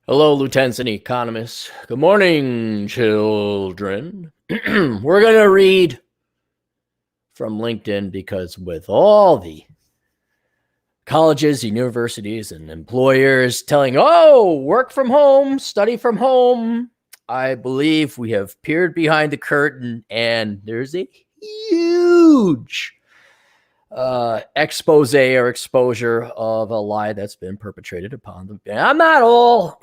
Hello, lieutenants and economists. Good morning, children. We're going to read from LinkedIn because with all the colleges, universities, and employers telling, work from home, study from home, I believe we have peered behind the curtain and there's a huge expose or exposure of a lie that's been perpetrated upon them. I'm not all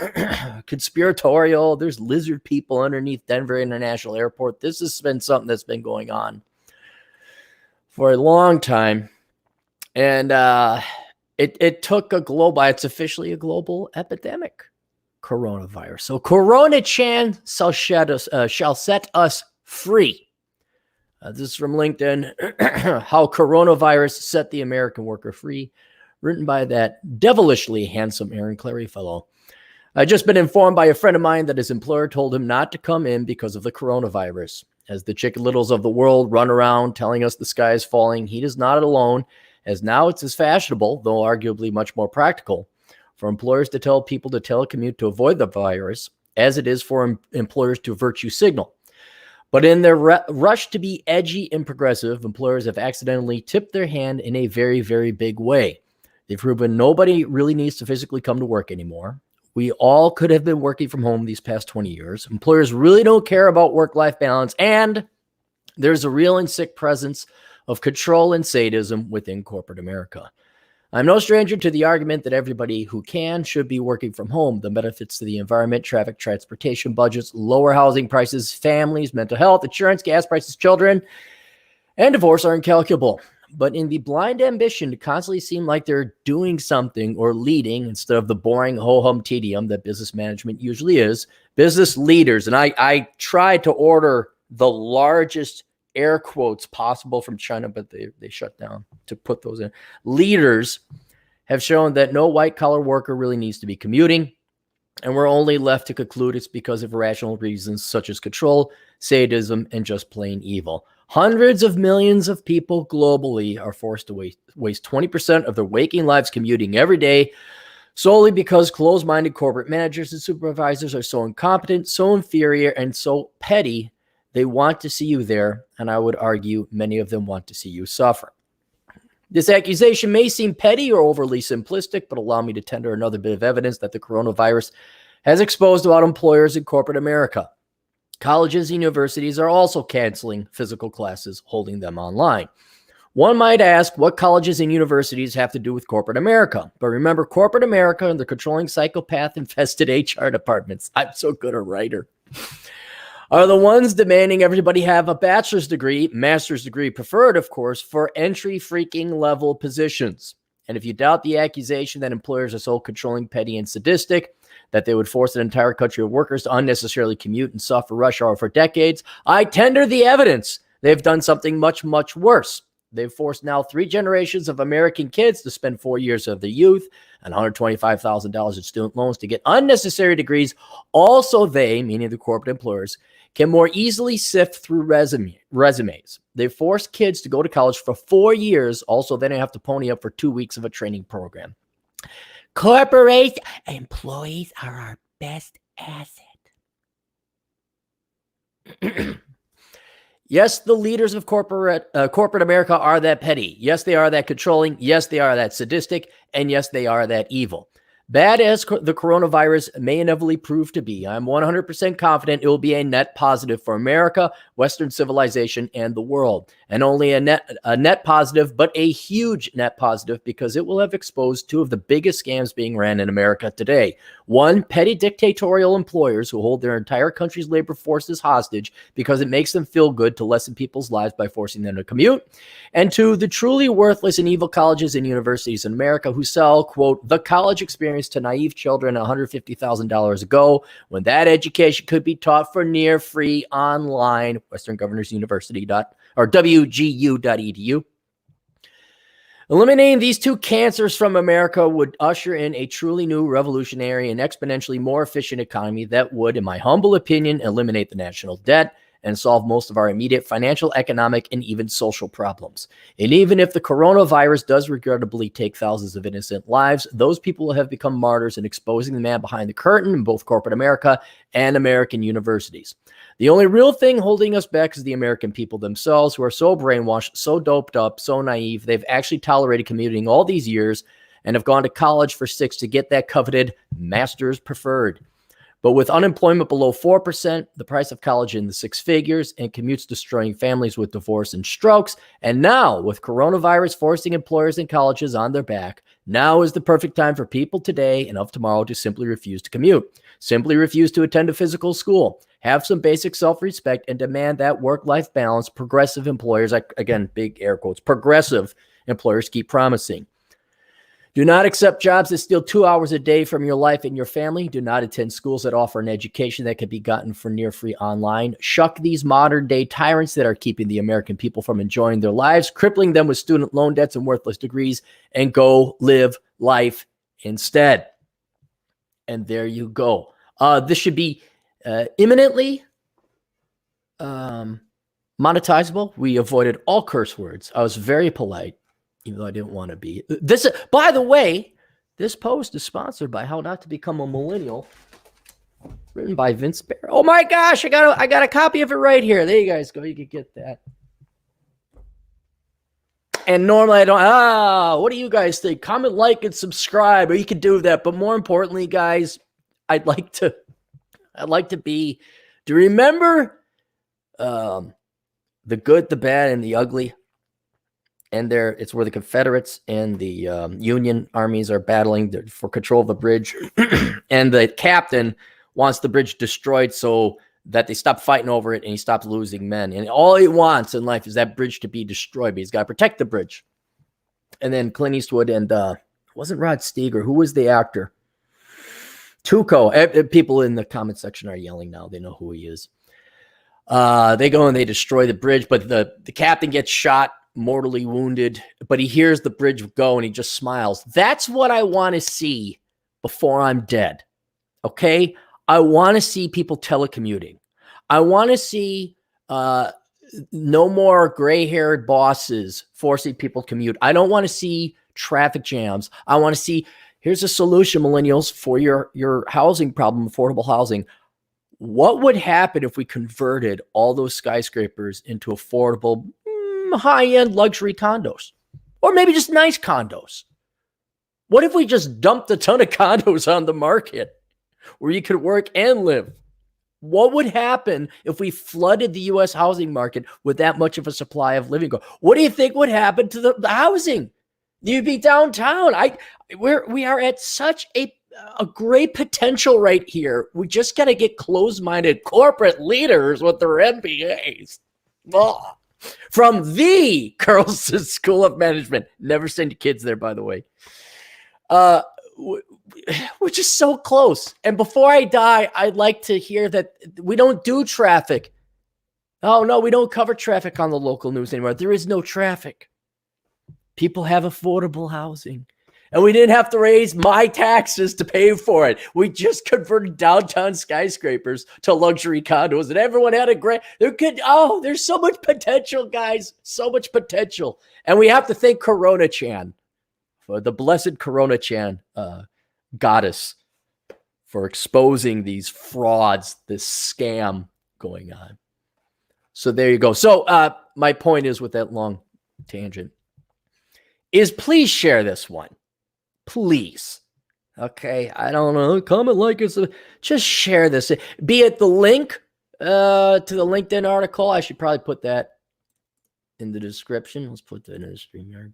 conspiratorial. There's lizard people underneath Denver International Airport. This has been something that's been going on for a long time. And it took a global, it's officially a global epidemic, coronavirus. So Corona-chan shall set us free. This is from LinkedIn, How Coronavirus Set the American Worker Free, written by that devilishly handsome Aaron Clary fellow. I've just been informed by a friend of mine that his employer told him not to come in because of the coronavirus. As the chicken littles of the world run around telling us the sky is falling, he is not alone, as now it's as fashionable, though arguably much more practical, for employers to tell people to telecommute to avoid the virus, as it is for employers to virtue signal. But in their rush to be edgy and progressive, employers have accidentally tipped their hand in a very, very big way. They've proven nobody really needs to physically come to work anymore. We all could have been working from home these past 20 years. Employers really don't care about work-life balance, and there's a real and sick presence of control and sadism within corporate America. I'm no stranger to the argument that everybody who can should be working from home. The benefits to the environment, traffic, transportation budgets, lower housing prices, families, mental health, insurance, gas prices, children, and divorce are incalculable. But in the blind ambition to constantly seem like they're doing something or leading instead of the boring ho-hum tedium that business management usually is, business leaders, and I tried to order the largest air quotes possible from China, but they shut down to put those in. Leaders have shown that no white-collar worker really needs to be commuting, and we're only left to conclude it's because of irrational reasons such as control, sadism, and just plain evil. Hundreds of millions of people globally are forced to waste 20% of their waking lives commuting every day solely because closed-minded corporate managers and supervisors are so incompetent, so inferior, and so petty. They want to see you there, and I would argue many of them want to see you suffer. This accusation may seem petty or overly simplistic, but allow me to tender another bit of evidence that the coronavirus has exposed about employers in corporate America. Colleges and universities are also canceling physical classes, holding them online. One might ask what colleges and universities have to do with corporate America. But remember, corporate America and the controlling psychopath-infested HR departments, I'm so good a writer, are the ones demanding everybody have a bachelor's degree, master's degree preferred, of course, for entry freaking level positions. And if you doubt the accusation that employers are so controlling, petty, and sadistic that they would force an entire country of workers to unnecessarily commute and suffer rush hour for decades, I tender the evidence they've done something much, much worse. They've forced now 3 generations of American kids to spend 4 years of their youth and $125,000 in student loans to get unnecessary degrees. Also, they, meaning the corporate employers, can more easily sift through resumes. They force kids to go to college for 4 years. Also, they don't have to pony up for 2 weeks of a training program. Corporate employees are our best asset. Yes, the leaders of corporate America are that petty. Yes, they are that controlling. Yes, they are that sadistic. And yes, they are that evil. Bad as the coronavirus may inevitably prove to be, I'm 100% confident it will be a net positive for America, Western civilization, and the world. And only a net positive, but a huge net positive, because it will have exposed 2 of the biggest scams being ran in America today. 1, petty dictatorial employers who hold their entire country's labor forces hostage because it makes them feel good to lessen people's lives by forcing them to commute. And 2, the truly worthless and evil colleges and universities in America who sell, quote, the college experience to naive children $150,000 ago, when that education could be taught for near free online, Western Governors University WGU.edu. Eliminating these 2 cancers from America would usher in a truly new, revolutionary, and exponentially more efficient economy that would, in my humble opinion, eliminate the national debt and solve most of our immediate financial, economic, and even social problems. And even if the coronavirus does regrettably take thousands of innocent lives, those people will have become martyrs in exposing the man behind the curtain in both corporate America and American universities. The only real thing holding us back is the American people themselves, who are so brainwashed, so doped up, so naive. They've actually tolerated commuting all these years and have gone to college for 6 to get that coveted master's preferred. But with unemployment below 4%, the price of college in the 6 figures, and commutes destroying families with divorce and strokes, and now with coronavirus forcing employers and colleges on their back, now is the perfect time for people today and of tomorrow to simply refuse to commute, simply refuse to attend a physical school, have some basic self-respect, and demand that work-life balance progressive employers, again, big air quotes, progressive employers keep promising. Do not accept jobs that steal 2 hours a day from your life and your family. Do not attend schools that offer an education that can be gotten for near free online. Shuck these modern day tyrants that are keeping the American people from enjoying their lives, crippling them with student loan debts and worthless degrees, and go live life instead. And there you go. This should be imminently monetizable. We avoided all curse words. I was very polite, even though I didn't want to be. This, by the way, this post is sponsored by How Not to Become a Millennial, written by Vince Bear. Oh my gosh, I got a copy of it right here. There you guys go. You can get that. And normally I don't. What do you guys think? Comment, like, and subscribe, or you can do that. But more importantly, guys, I'd like to remember the good, the bad, and the ugly. And it's where the Confederates and the Union armies are battling for control of the bridge. And the captain wants the bridge destroyed so that they stop fighting over it and he stops losing men. And all he wants in life is that bridge to be destroyed, but he's got to protect the bridge. And then Clint Eastwood and wasn't Rod Steiger, who was the actor? Tuco. People in the comment section are yelling now. They know who he is. They go and they destroy the bridge, but the captain gets shot, mortally wounded, but he hears the bridge go and he just smiles. That's what I want to see before I'm dead. Okay? I want to see people telecommuting. I want to see no more gray-haired bosses forcing people to commute. I don't want to see traffic jams. I want to see, here's a solution, millennials, for your housing problem, affordable housing. What would happen if we converted all those skyscrapers into affordable, high-end luxury condos? Or maybe just nice condos? What if we just dumped a ton of condos on the market where you could work and live? What would happen if we flooded the U.S. housing market with that much of a supply of living? What do you think would happen to the housing? You'd be downtown. We are at such a great potential right here. We just got to get closed-minded corporate leaders with their MBAs. Ugh. From the Carlson School of Management. Never send your kids there, by the way. We're just so close. And before I die, I'd like to hear that we don't do traffic. Oh, no, we don't cover traffic on the local news anymore. There is no traffic. People have affordable housing. And we didn't have to raise my taxes to pay for it. We just converted downtown skyscrapers to luxury condos, and everyone had a great. There's so much potential, guys. So much potential. And we have to thank Corona Chan, for the blessed Corona Chan goddess, for exposing these frauds, this scam going on. So there you go. So my point is, with that long tangent, is please share this one. Please. Okay. I don't know. Comment, like, just share this. Be it the link to the LinkedIn article. I should probably put that in the description. Let's put that in the StreamYard.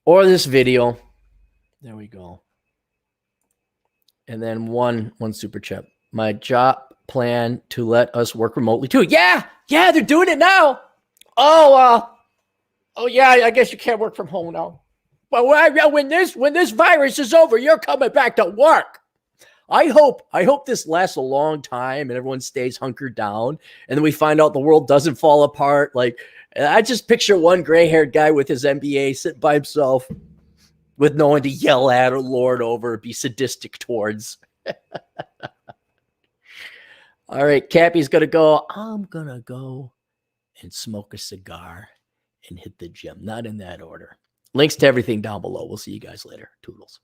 Or this video. There we go. And then one super chat. My job plan to let us work remotely too. Yeah, they're doing it now. Oh yeah, I guess you can't work from home now. But when this virus is over, you're coming back to work. I hope this lasts a long time and everyone stays hunkered down, and then we find out the world doesn't fall apart. Like, I just picture one gray-haired guy with his MBA sitting by himself with no one to yell at or lord over, be sadistic towards. All right, Cappy's going to go. I'm going to go and smoke a cigar and hit the gym. Not in that order. Links to everything down below. We'll see you guys later. Toodles.